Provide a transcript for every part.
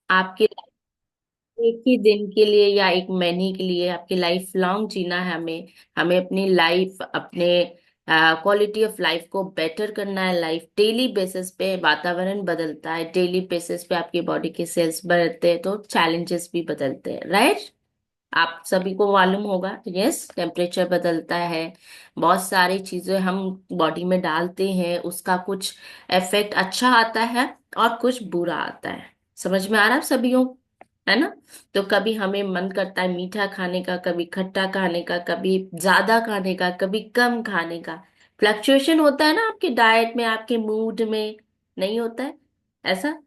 आपके एक ही दिन के लिए या एक महीने के लिए, आपकी लाइफ लॉन्ग जीना है हमें। हमें अपनी लाइफ, अपने क्वालिटी ऑफ लाइफ को बेटर करना है। लाइफ डेली बेसिस पे वातावरण बदलता है, डेली बेसिस पे आपकी बॉडी के सेल्स बढ़ते हैं तो चैलेंजेस भी बदलते हैं, राइट। आप सभी को मालूम होगा, यस, टेम्परेचर बदलता है। बहुत सारी चीजें हम बॉडी में डालते हैं, उसका कुछ इफेक्ट अच्छा आता है और कुछ बुरा आता है। समझ में आ रहा है सभी को, है ना। तो कभी हमें मन करता है मीठा खाने का, कभी खट्टा खाने का, कभी ज्यादा खाने का, कभी कम खाने का। फ्लक्चुएशन होता है ना आपकी डाइट में, आपके मूड में, नहीं होता है ऐसा?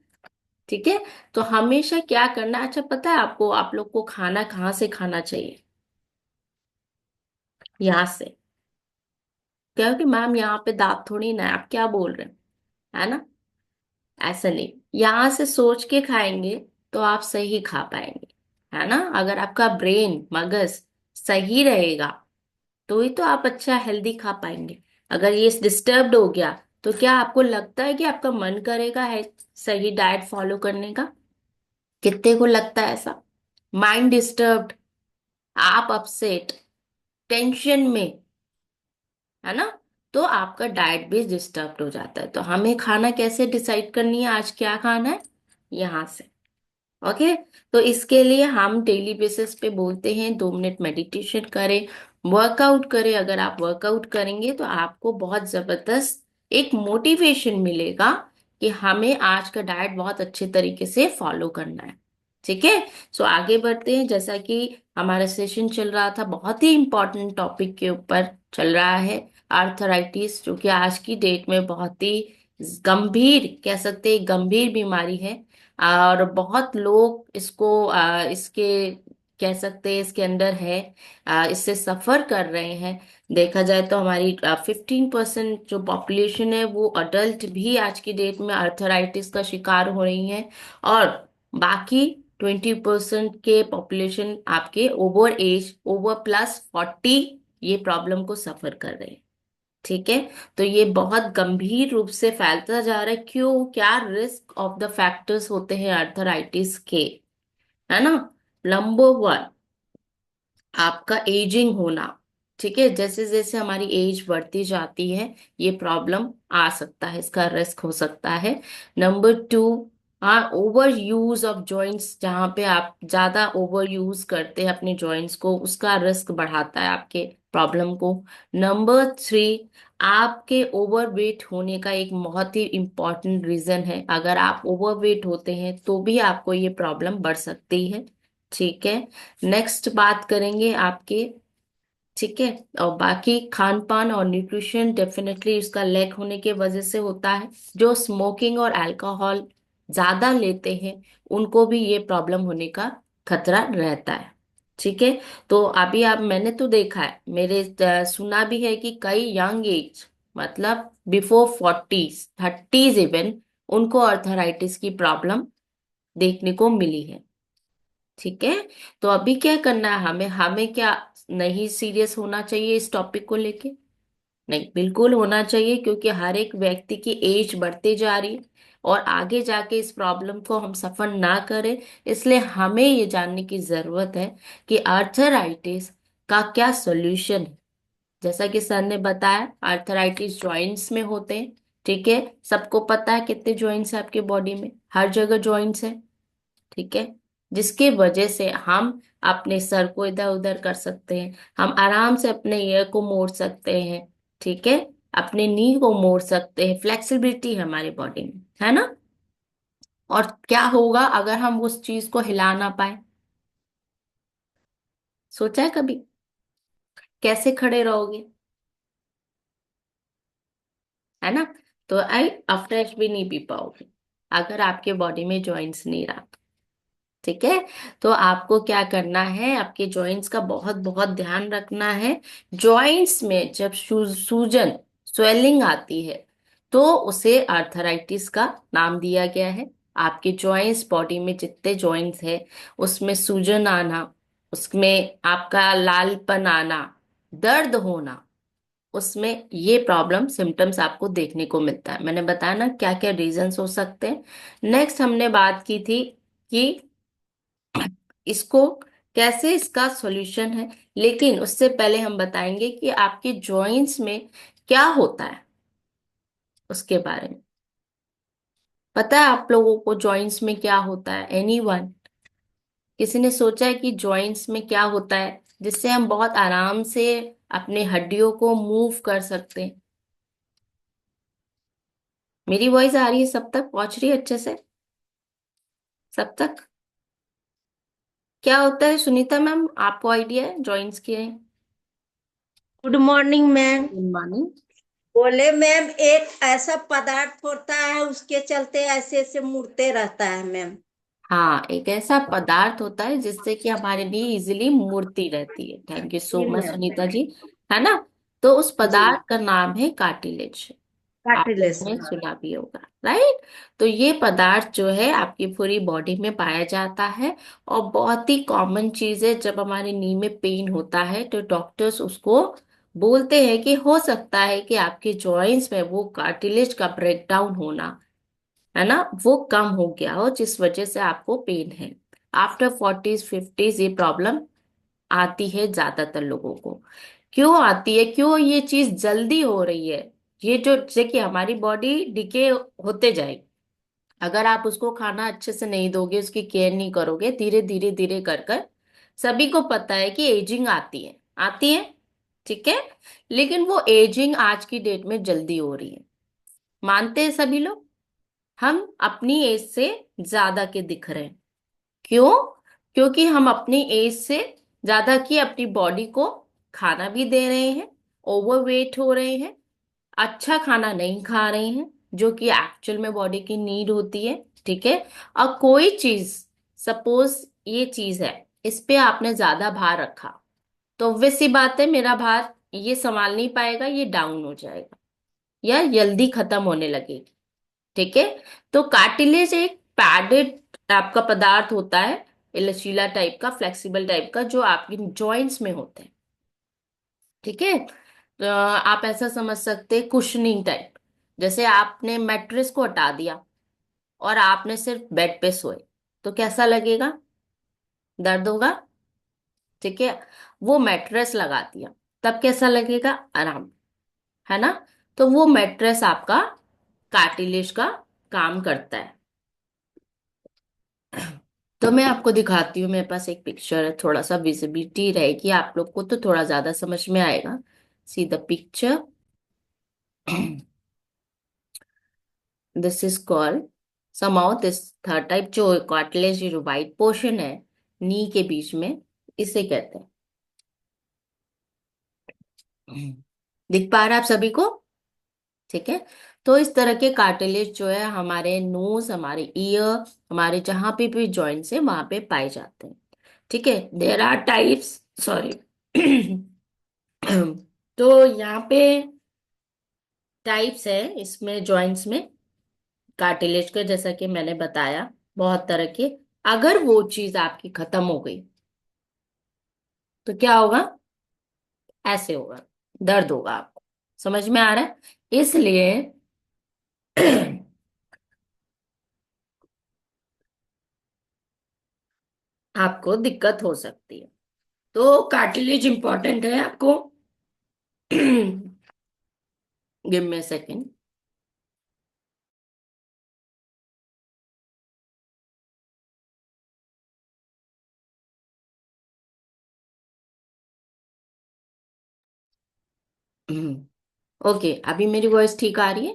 ठीक है। तो हमेशा क्या करना है, अच्छा पता है आपको, आप लोग को खाना कहाँ से खाना चाहिए? यहाँ से। क्योंकि मैम यहाँ पे दांत थोड़ी ना है, आप क्या बोल रहे हैं, है ना। ऐसा नहीं, यहाँ से सोच के खाएंगे तो आप सही खा पाएंगे, है ना। अगर आपका ब्रेन, मगज सही रहेगा तो ही तो आप अच्छा हेल्दी खा पाएंगे। अगर ये डिस्टर्ब्ड हो गया तो क्या आपको लगता है कि आपका मन करेगा है सही डाइट फॉलो करने का? कितने को लगता है ऐसा? माइंड डिस्टर्ब्ड, आप अपसेट, टेंशन में, है ना, तो आपका डाइट भी डिस्टर्ब हो जाता है। तो हमें खाना कैसे डिसाइड करनी है, आज क्या खाना है, यहाँ से। ओके। तो इसके लिए हम डेली बेसिस पे बोलते हैं 2 मिनट मेडिटेशन करें, वर्कआउट करें। अगर आप वर्कआउट करेंगे तो आपको बहुत जबरदस्त एक मोटिवेशन मिलेगा कि हमें आज का डाइट बहुत अच्छे तरीके से फॉलो करना है। ठीक है। सो आगे बढ़ते हैं। जैसा कि हमारा सेशन चल रहा था, बहुत ही इंपॉर्टेंट टॉपिक के ऊपर चल रहा है, आर्थराइटिस, जो कि आज की डेट में बहुत ही गंभीर, कह सकते हैं गंभीर बीमारी है। और बहुत लोग इसको इसके, कह सकते हैं इसके अंदर है, इससे सफर कर रहे हैं। देखा जाए तो हमारी 15% जो पॉपुलेशन है वो अडल्ट भी आज की डेट में आर्थराइटिस का शिकार हो रही है। और बाकी 20% के पॉपुलेशन आपके ओवर एज, ओवर +40, ये प्रॉब्लम को सफर कर रहे हैं। ठीक है। तो ये बहुत गंभीर रूप से फैलता जा रहा है। क्यों? क्या रिस्क ऑफ द फैक्टर्स होते हैं आर्थराइटिस के, है ना। नंबर 1, आपका एजिंग होना। ठीक है, जैसे जैसे हमारी एज बढ़ती जाती है ये प्रॉब्लम आ सकता है, इसका रिस्क हो सकता है। नंबर 2, हाँ, ओवर यूज ऑफ जॉइंट्स, जहाँ पे आप ज्यादा ओवर यूज करते हैं अपने जॉइंट्स को, उसका रिस्क बढ़ाता है आपके प्रॉब्लम को। नंबर 3, आपके ओवरवेट होने का एक बहुत ही इंपॉर्टेंट रीजन है। अगर आप ओवरवेट होते हैं तो भी आपको ये प्रॉब्लम बढ़ सकती है। ठीक है। नेक्स्ट बात करेंगे आपके, ठीक है। और बाकी खान पान और न्यूट्रिशन डेफिनेटली इसका लैक होने की वजह से होता है। जो स्मोकिंग और अल्कोहल ज्यादा लेते हैं उनको भी ये प्रॉब्लम होने का खतरा रहता है। ठीक है। तो अभी आप, मैंने तो देखा है, मेरे सुना भी है कि कई यंग एज, मतलब बिफोर 40s 30s इवन, उनको अर्थराइटिस की प्रॉब्लम देखने को मिली है। ठीक है। तो अभी क्या करना है हमें, हमें क्या नहीं सीरियस होना चाहिए इस टॉपिक को लेके? नहीं, बिल्कुल होना चाहिए, क्योंकि हर एक व्यक्ति की एज बढ़ती जा रही है और आगे जाके इस प्रॉब्लम को हम सफर ना करें। इसलिए हमें ये जानने की जरूरत है कि आर्थराइटिस का क्या सॉल्यूशन है। जैसा कि सर ने बताया, आर्थराइटिस जॉइंट्स में होते हैं। ठीक है। सबको पता है कितने जॉइंट्स है आपके बॉडी में, हर जगह जॉइंट्स है। ठीक है। जिसकी वजह से हम अपने सर को इधर उधर कर सकते हैं, हम आराम से अपने ईयर को मोड़ सकते हैं। ठीक है। अपने नी को मोड़ सकते हैं, फ्लेक्सिबिलिटी है हमारी बॉडी में, है ना। और क्या होगा अगर हम उस चीज को हिला ना पाए? सोचा है कभी? कैसे खड़े रहोगे, है ना। तो आई अफ्रेश भी नहीं पी पाओगे अगर आपके बॉडी में जॉइंट्स नहीं रहा। ठीक है। तो आपको क्या करना है, आपके जॉइंट्स का बहुत बहुत ध्यान रखना है। जॉइंट्स में जब सूजन, स्वेलिंग आती है तो उसे आर्थराइटिस का नाम दिया गया है। आपके जॉइंट्स, बॉडी में जितने जॉइंट्स है उसमें सूजन आना, उसमें आपका लालपन आना, दर्द होना, उसमें ये प्रॉब्लम सिम्टम्स आपको देखने को मिलता है। मैंने बताया ना क्या क्या रीजंस हो सकते हैं। नेक्स्ट हमने बात की थी कि इसको कैसे इसका सॉल्यूशन है। लेकिन उससे पहले हम बताएंगे कि आपके जॉइंट्स में क्या होता है, उसके बारे में। पता है आप लोगों को जॉइंट्स में क्या होता है? एनीवन? किसी ने सोचा है कि जॉइंट्स में क्या होता है जिससे हम बहुत आराम से अपने हड्डियों को मूव कर सकते हैं? मेरी वॉइस आ रही है? सब तक पहुंच रही है अच्छे से? सब तक? क्या होता है सुनीता मैम, आपको आइडिया है जॉइंट्स के? Good morning ma'am. Good morning. बोले मैम, एक ऐसा पदार्थ होता है, उसके चलते ऐसे ऐसे मुड़ते रहता है मैम। हाँ, एक ऐसा पदार्थ होता है जिससे कि हमारे लिए इजीली मूर्ति रहती है। थैंक यू सो जी मच मैम। सुनीता जी। है ना? तो उस जी। पदार्थ का नाम है कार्टिलेज। कार्टिलेज, आपने हाँ। सुना भी होगा, राइट? तो ये पदार्थ जो है आपकी पूरी बॉडी में पाया जाता है, और बहुत ही कॉमन चीज है। जब हमारे नी में पेन होता है तो डॉक्टर्स उसको बोलते हैं कि हो सकता है कि आपके जॉइंट्स में वो कार्टिलेज का ब्रेकडाउन होना, है ना, वो कम हो गया हो, जिस वजह से आपको पेन है। आफ्टर 40s 50s ये प्रॉब्लम आती है ज्यादातर लोगों को। क्यों आती है, क्यों ये चीज जल्दी हो रही है? ये जो जैसे कि हमारी बॉडी डिके होते जाएगी, अगर आप उसको खाना अच्छे से नहीं दोगे, उसकी केयर नहीं करोगे, धीरे धीरे धीरे कर कर, सभी को पता है कि एजिंग आती है, आती है। ठीक है? लेकिन वो एजिंग आज की डेट में जल्दी हो रही है। मानते हैं सभी लोग? हम अपनी एज से ज्यादा के दिख रहे हैं। क्यों? क्योंकि हम अपनी एज से ज्यादा की अपनी बॉडी को खाना भी दे रहे हैं, ओवरवेट हो रहे हैं, अच्छा खाना नहीं खा रहे हैं, जो कि एक्चुअल में बॉडी की नीड होती है। ठीक है? और कोई चीज, सपोज ये चीज है, इस पे आपने ज्यादा भार रखा, तो obvious सी बात है मेरा भार ये संभाल नहीं पाएगा, ये डाउन हो जाएगा या जल्दी खत्म होने लगेगी। ठीक है? तो कार्टिलेज एक पैडेड आपका पदार्थ होता है, ये लचीला टाइप का, फ्लेक्सिबल टाइप का, जो आपके जॉइंट्स में होते हैं। ठीक है? तो आप ऐसा समझ सकते हैं कुशनिंग टाइप। जैसे आपने मैट्रेस को हटा दिया और आपने सिर्फ बेड पे सोए, तो कैसा लगेगा? दर्द होगा। ठीक है? वो मैट्रेस लगा दिया, तब कैसा लगेगा? आराम। है ना? तो वो मैट्रेस आपका कार्टिलेज का काम करता है। तो मैं आपको दिखाती हूँ, मेरे पास एक पिक्चर है, थोड़ा सा विजिबिलिटी रहेगी आप लोग को तो थोड़ा ज्यादा समझ में आएगा। See the picture. This is called समाउ this third type, जो कार्टिलेज, जो वाइट पोर्शन है नी के बीच में, इसे कहते हैं। दिख पा रहा है आप सभी को? ठीक है? तो इस तरह के कार्टिलेज जो है हमारे नोज, हमारे ईयर, हमारे जहां पे भी जॉइंट्स है वहां पे पाए जाते हैं। ठीक है? There are types, sorry. तो यहाँ पे टाइप्स है इसमें, जॉइंट्स में, कार्टिलेज के, जैसा कि मैंने बताया, बहुत तरह के। अगर वो चीज आपकी खत्म हो गई तो क्या होगा? ऐसे होगा, दर्द होगा आपको। समझ में आ रहा है? इसलिए आपको दिक्कत हो सकती है। तो कार्टिलेज इंपॉर्टेंट है आपको। Give me second. ओके, अभी मेरी वॉइस ठीक आ रही है?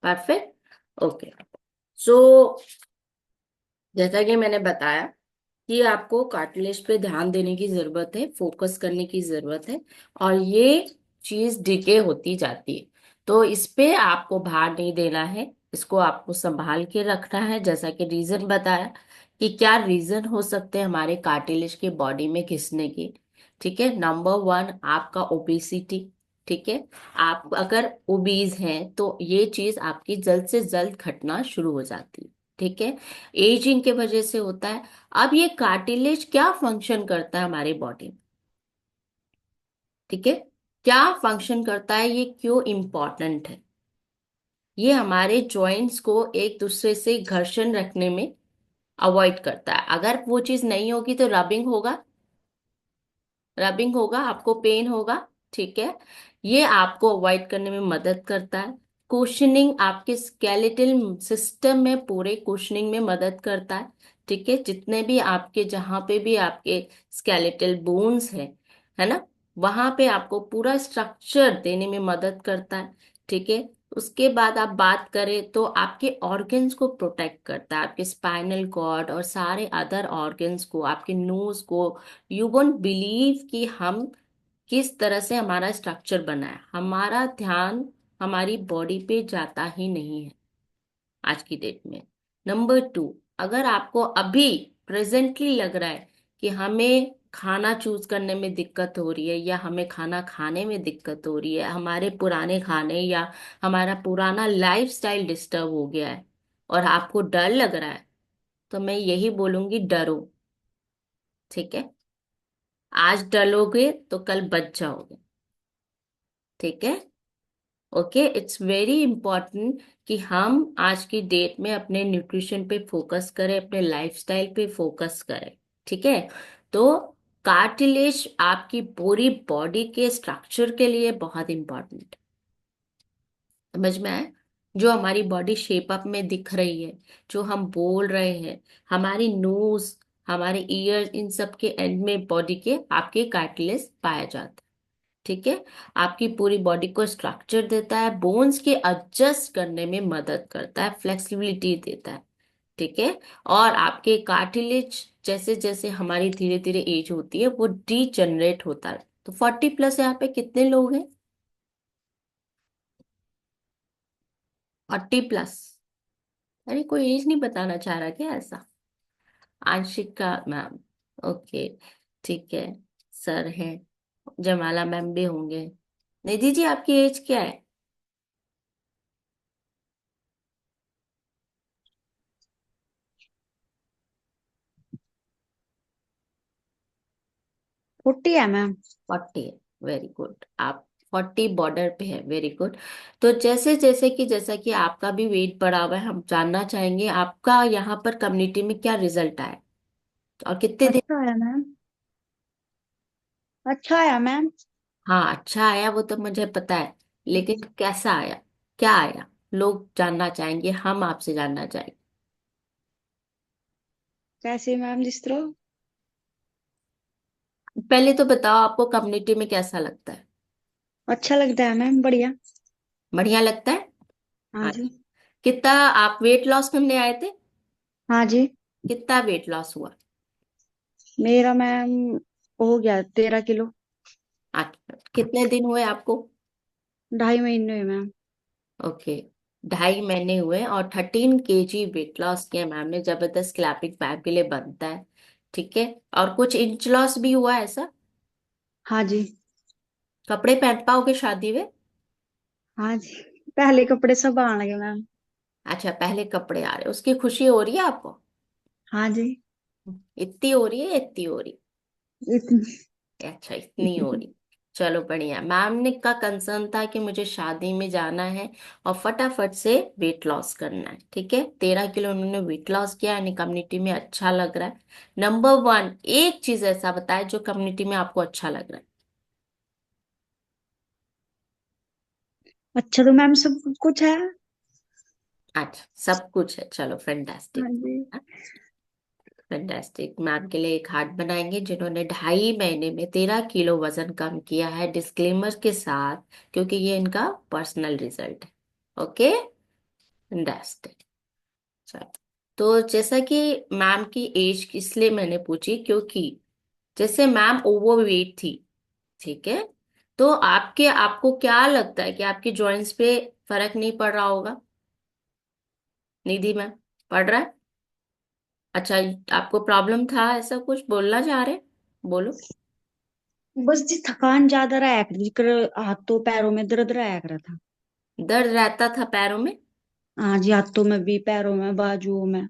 परफेक्ट। ओके। सो जैसा कि मैंने बताया कि आपको कार्टिलेज पे ध्यान देने की जरूरत है, फोकस करने की जरूरत है, और ये चीज डिके होती जाती है। तो इस पे आपको भार नहीं देना है, इसको आपको संभाल के रखना है। जैसा कि रीजन बताया कि क्या रीजन हो सकते हैं हमारे कार्टिलेज के बॉडी में घिसने के। ठीक है? नंबर वन, आपका ओबेसिटी। ठीक है? आप अगर ओबीज हैं तो ये चीज आपकी जल्द से जल्द घटना शुरू हो जाती है। ठीक है? एजिंग के वजह से होता है। अब ये कार्टिलेज क्या फंक्शन करता है हमारे बॉडी में? ठीक है? क्या फंक्शन करता है, ये क्यों इंपॉर्टेंट है? ये हमारे जॉइंट्स को एक दूसरे से घर्षण रखने में अवॉइड करता है। अगर वो चीज नहीं होगी तो रबिंग होगा, रबिंग होगा, आपको पेन होगा। ठीक है, ये आपको अवॉइड करने में मदद करता है। कुशनिंग आपके स्केलेटल सिस्टम में, पूरे कुशनिंग में मदद करता है। ठीक है, जितने भी आपके, जहां पे भी आपके स्केलेटल बोन्स है ना, वहां पे आपको पूरा स्ट्रक्चर देने में मदद करता है। ठीक है, उसके बाद आप बात करें तो आपके ऑर्गन्स को प्रोटेक्ट करता है, आपके स्पाइनल कॉर्ड और सारे अदर ऑर्गन्स को, आपके नोज को। यू वोंट बिलीव कि हम किस तरह से हमारा स्ट्रक्चर बना है। हमारा ध्यान हमारी बॉडी पे जाता ही नहीं है आज की डेट में। नंबर टू, अगर आपको अभी प्रेजेंटली लग रहा है कि हमें खाना चूज करने में दिक्कत हो रही है, या हमें खाना खाने में दिक्कत हो रही है, हमारे पुराने खाने या हमारा पुराना लाइफस्टाइल डिस्टर्ब हो गया है, और आपको डर लग रहा है, तो मैं यही बोलूंगी, डरो। ठीक है, आज डलोगे तो कल बच जाओगे। ठीक है, ओके, इट्स वेरी इंपॉर्टेंट कि हम आज की डेट में अपने न्यूट्रिशन पे फोकस करें, अपने लाइफस्टाइल पे फोकस करें। ठीक है, तो कार्टिलेज आपकी पूरी बॉडी के स्ट्रक्चर के लिए बहुत इंपॉर्टेंट, समझ में आए? जो हमारी बॉडी शेप अप में दिख रही है, जो हम बोल रहे हैं, हमारी नोज, हमारे ईयर, इन सब के एंड में बॉडी के आपके कार्टिलेज पाया जाता है। ठीक है, आपकी पूरी बॉडी को स्ट्रक्चर देता है, बोन्स के एडजस्ट करने में मदद करता है, फ्लेक्सिबिलिटी देता है। ठीक है, और आपके कार्टिलेज जैसे जैसे हमारी धीरे धीरे एज होती है वो डीजनरेट होता है। तो 40+ यहाँ पे कितने लोग हैं? 40+। अरे कोई एज नहीं बताना चाह रहा क्या ऐसा? आंशिका मैम, ओके, ठीक है, सर है, जमाला मैम भी होंगे। निधि जी आपकी एज क्या है? 40 है मैम। 40 है, वेरी गुड। आप 40 बॉर्डर पे है, वेरी गुड। तो जैसे जैसे कि, जैसा कि आपका भी वेट बढ़ा हुआ है, हम जानना चाहेंगे आपका यहाँ पर कम्युनिटी में क्या रिजल्ट आया और कितने दिन। अच्छा है मैम। अच्छा है मैम। हाँ, अच्छा आया वो तो मुझे पता है, लेकिन कैसा आया, क्या आया, लोग जानना चाहेंगे, हम आपसे जानना चाहेंगे। कैसे मैम, जिस तरह। पहले तो बताओ आपको कम्युनिटी में कैसा लगता है? अच्छा लगता है मैम, बढ़िया। बढ़िया लगता है। हाँ अच्छा, जी। कितना आप वेट लॉस करने आए थे? हाँ जी। कितना वेट लॉस हुआ? मेरा मैम हो गया 13 किलो। अच्छा, कितने दिन हुए आपको? 2.5 महीने हुए मैम। ओके, 2.5 महीने हुए और 13 kg वेट लॉस किया मैम ने, जबरदस्त, क्लैपिंग मैम के लिए बनता है। ठीक है, और कुछ इंच लॉस भी हुआ है ऐसा? हाँ जी। कपड़े पहन पाओगे शादी में? हाँ जी, पहले कपड़े सब आने लगे मैम। अच्छा, पहले कपड़े आ रहे, उसकी खुशी हो रही है आपको? हाँ जी। इतनी हो रही है, इतनी हो रही? इतनी। अच्छा, इतनी हो रही। चलो बढ़िया। मैम ने का कंसर्न था कि मुझे शादी में जाना है और फटाफट से वेट लॉस करना है। ठीक है, 13 किलो उन्होंने वेट लॉस किया, यानी कम्युनिटी में अच्छा लग रहा है। नंबर वन, एक चीज ऐसा बताए जो कम्युनिटी में आपको अच्छा लग रहा है। अच्छा तो मैम सब कुछ है। अच्छा, सब कुछ है, चलो हाँ फैंटास्टिक। जी। फैंटास्टिक, मैम के लिए एक हार्ट बनाएंगे जिन्होंने 2.5 महीने में 13 किलो वजन कम किया है, डिस्क्लेमर के साथ, क्योंकि ये इनका पर्सनल रिजल्ट है। Okay, fantastic. चलो, तो जैसा कि मैम की एज इसलिए मैंने पूछी क्योंकि जैसे मैम ओवरवेट थी, ठीक है, तो आपके, आपको क्या लगता है कि आपकी जॉइंट्स पे फर्क नहीं पड़ रहा होगा? निधि मैम, पड़ रहा है? अच्छा, आपको प्रॉब्लम था, ऐसा कुछ बोलना चाह रहे? बोलो। बस जी थकान ज्यादा रहा कर, हाथों पैरों में दर्द रहा करा था। दर्द रहता था पैरों में? हाँ जी, हाथों में भी, पैरों में, बाजुओं में।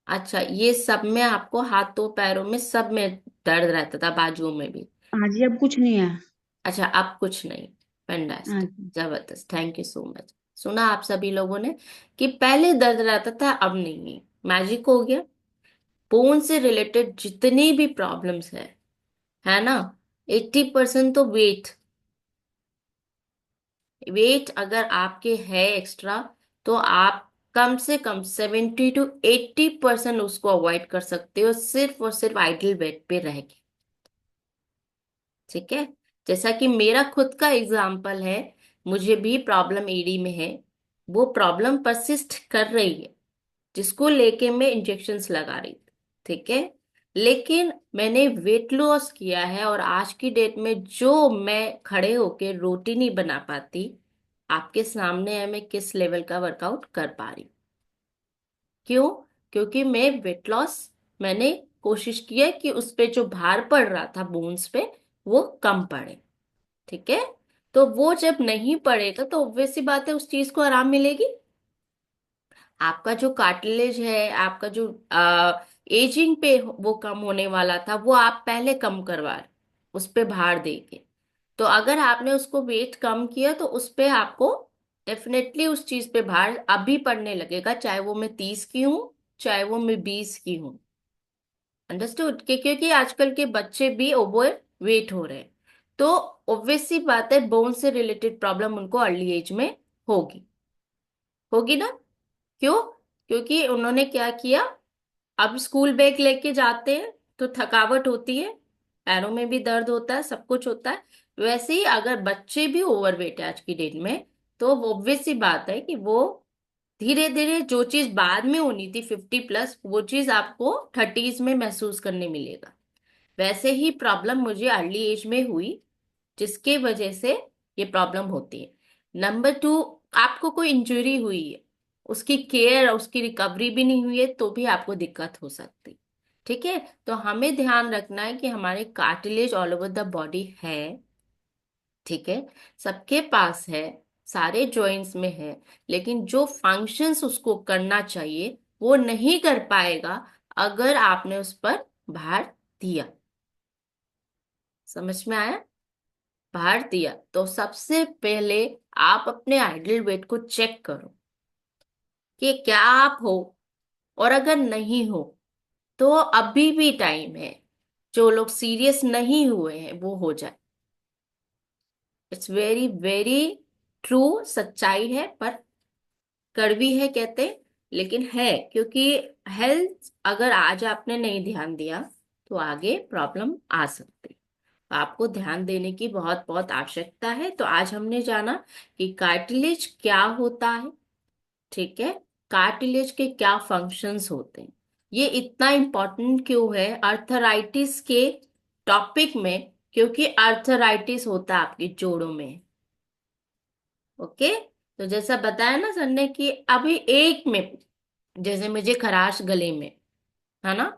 अच्छा, ये सब में आपको, हाथों पैरों में सब में दर्द रहता था, बाजुओं में भी? हाँ जी, अब कुछ नहीं है। अच्छा, अब कुछ नहीं। हाँ फैंटास्टिक, जी। जबरदस्त, थैंक यू सो मच। सुना आप सभी लोगों ने कि पहले दर्द रहता था, अब नहीं है, मैजिक हो गया। बोन से रिलेटेड जितनी भी प्रॉब्लम्स है ना, 80% तो वेट अगर आपके है एक्स्ट्रा, तो आप कम से कम 70 to 80% उसको अवॉइड कर सकते हो, सिर्फ और सिर्फ आइडल वेट पे रह के। ठीक है। जैसा कि मेरा खुद का एग्जाम्पल है, मुझे भी प्रॉब्लम एडी में है, वो प्रॉब्लम परसिस्ट कर रही है, जिसको लेके मैं इंजेक्शन्स लगा रही थी। ठीक है। लेकिन मैंने वेट लॉस किया है, और आज की डेट में जो मैं खड़े होके रोटी नहीं बना पाती, आपके सामने है मैं किस लेवल का वर्कआउट कर पा रही हूँ। क्यों? क्योंकि मैं वेट लॉस, मैंने कोशिश की है कि उस पे जो भार पड़ रहा था बोन्स पे, वो कम पड़े। ठीक है। तो वो जब नहीं पड़ेगा तो ऑब्वियस सी बात है उस चीज को आराम मिलेगी। आपका जो कार्टिलेज है, आपका जो एजिंग पे वो कम होने वाला था, वो आप पहले कम करवा रहे, उस पे भार देके। तो अगर आपने उसको वेट कम किया, तो उस पे आपको डेफिनेटली उस चीज पे भार अभी पड़ने लगेगा, चाहे वो मैं 30 की हूँ, चाहे वो मैं 20 की हूँ। अंडरस्टूड? क्योंकि आजकल के बच्चे भी ओवर वेट हो रहे हैं, तो ऑब्वियस सी बात है बोन से रिलेटेड प्रॉब्लम उनको अर्ली एज में होगी। होगी ना? क्यों? क्योंकि उन्होंने क्या किया, अब स्कूल बैग लेके जाते हैं तो थकावट होती है, पैरों में भी दर्द होता है, सब कुछ होता है। वैसे ही अगर बच्चे भी ओवरवेट है आज की डेट में, तो ऑब्वियस सी बात है कि वो धीरे धीरे जो चीज बाद में होनी थी 50+, वो चीज आपको 30s में महसूस करने मिलेगा। वैसे ही प्रॉब्लम मुझे अर्ली एज में हुई, जिसके वजह से ये प्रॉब्लम होती है। नंबर 2, आपको कोई इंजरी हुई है, उसकी केयर, उसकी रिकवरी भी नहीं हुई है, तो भी आपको दिक्कत हो सकती। ठीक है। तो हमें ध्यान रखना है कि हमारे cartilage all over the body है। ठीक है। सबके पास है, सारे जॉइंट्स में है, लेकिन जो फंक्शंस उसको करना चाहिए वो नहीं कर पाएगा अगर आपने उस पर भार दिया। समझ में आया? भार दिया तो सबसे पहले आप अपने आइडल वेट को चेक करो कि क्या आप हो, और अगर नहीं हो तो अभी भी टाइम है। जो लोग सीरियस नहीं हुए हैं वो हो जाए। इट्स वेरी वेरी ट्रू, सच्चाई है, पर कड़वी है कहते हैं, लेकिन है। क्योंकि हेल्थ अगर आज आपने नहीं ध्यान दिया, तो आगे प्रॉब्लम आ सकती। आपको ध्यान देने की बहुत बहुत आवश्यकता है। तो आज हमने जाना कि कार्टिलेज क्या होता है। ठीक है। कार्टिलेज के क्या फंक्शंस होते हैं, ये इतना इम्पोर्टेंट क्यों है अर्थराइटिस के टॉपिक में, क्योंकि अर्थराइटिस होता है आपके जोड़ों में। ओके। तो जैसा बताया ना सर ने कि अभी एक में, जैसे मुझे खराश गले में है ना,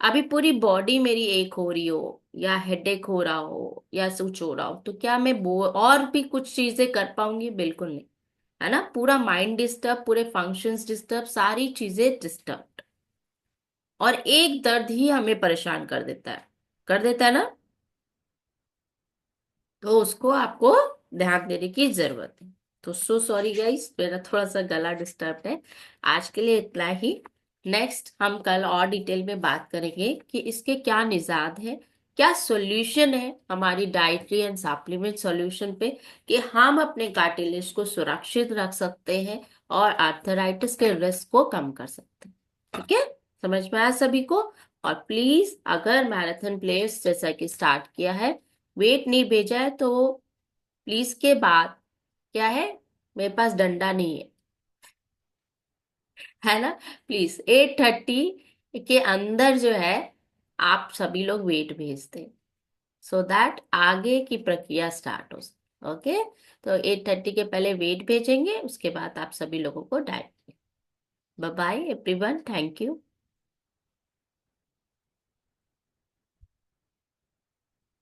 अभी पूरी बॉडी मेरी एक हो रही हो, या हेडेक हो रहा हो, या कुछ हो रहा हो, तो क्या मैं बो और भी कुछ चीजें कर पाऊंगी? बिल्कुल नहीं। है ना, पूरा माइंड डिस्टर्ब, पूरे फंक्शंस डिस्टर्ब, सारी चीजें डिस्टर्ब। और एक दर्द ही हमें परेशान कर देता है, कर देता है ना। तो उसको आपको ध्यान देने की जरूरत है। तो सो सॉरी गाइस, मेरा थोड़ा सा गला डिस्टर्ब है। आज के लिए इतना ही। नेक्स्ट हम कल और डिटेल में बात करेंगे कि इसके क्या निजात है, क्या सॉल्यूशन है हमारी डाइटरी एंड सप्लीमेंट सॉल्यूशन पे, कि हम अपने कार्टिलेज को सुरक्षित रख सकते हैं और आर्थराइटिस के रिस्क को कम कर सकते हैं। ठीक है। समझ में आया सभी को? और प्लीज, अगर मैराथन प्लेयर्स जैसा कि स्टार्ट किया है, वेट नहीं भेजा है, तो प्लीज के बाद क्या है, मेरे पास डंडा नहीं है ना, प्लीज 8:30 के अंदर जो है आप सभी लोग वेट भेज दें, सो दैट आगे की प्रक्रिया स्टार्ट हो। ओके। तो 8:30 के पहले वेट भेजेंगे, उसके बाद आप सभी लोगों को diet. Bye bye everyone, thank you.